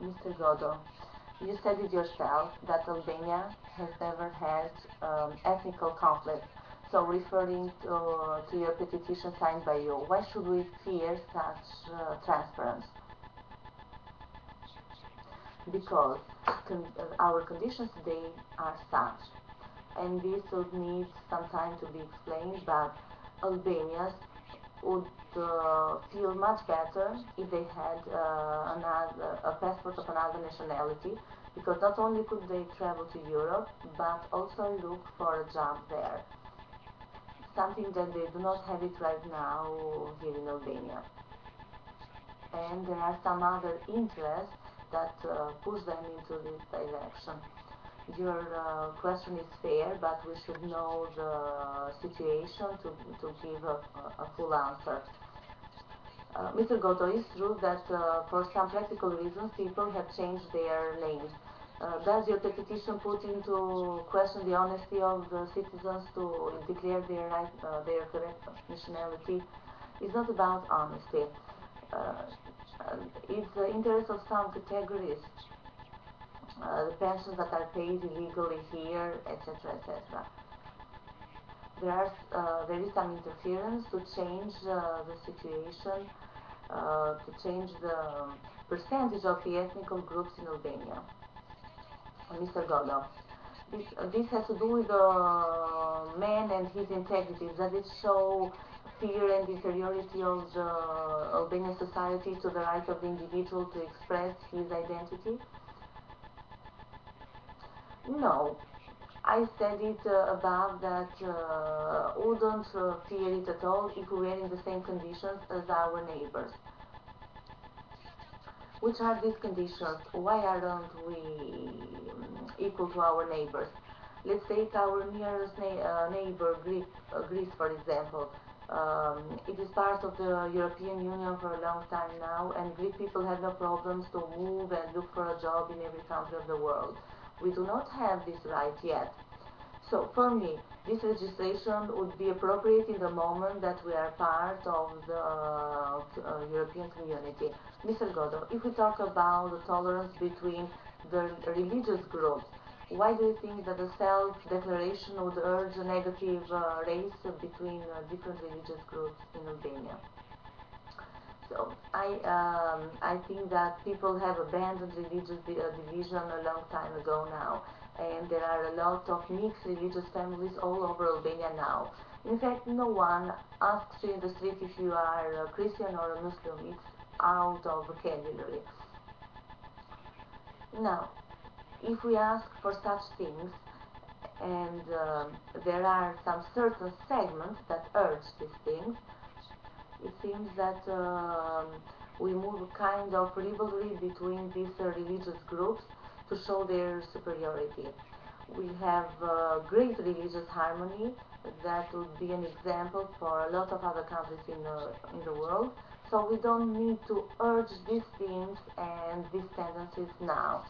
Mr. Godo, you said it yourself that Albania has never had ethnical conflict. So referring to your petition signed by you, why should we fear such transference? Because our conditions today are such, and this would need some time to be explained, but Albanians would feel much better if they had a passport of another nationality, because not only could they travel to Europe, but also look for a job there, something that they do not have it right now here in Albania. And there are some other interests that push them into this direction. Your question is fair, but we should know the situation to give a full answer. Mr. Goto, it's true that for some practical reasons people have changed their names. Does your petition put into question the honesty of the citizens to declare their correct nationality? It's not about honesty. Uh, it's the interest of some categories, the pensions that are paid illegally here, etc., etc. There is some interference to change the situation, to change the percentage of the ethnical groups in Albania. Mr. Godo, this has to do with the man and his integrity. Does it show fear and inferiority of the Albanian society to the right of the individual to express his identity? No. I said it above that wouldn't fear it at all if we were in the same conditions as our neighbors. Which are these conditions? Why aren't we equal to our neighbors? Let's take our nearest neighbor, Greece, for example. It is part of the European Union for a long time now, and Greek people have no problems to move and look for a job in every country of the world. We do not have this right yet. So for me, this registration would be appropriate in the moment that we are part of the European community. Mr. Godo, if we talk about the tolerance between the religious groups, why do you think that the self-declaration would urge a negative race between different religious groups in Albania? So I think that people have abandoned religious division a long time ago now, and there are a lot of mixed religious families all over Albania now. In fact, no one asks you in the street if you are a Christian or a Muslim. It's out of vocabulary. Now, if we ask for such things, and there are some certain segments that urge these things, it seems that we move a kind of rivalry between these religious groups to show their superiority. We have great religious harmony that would be an example for a lot of other countries in the world. So we don't need to urge these things and these tendencies now.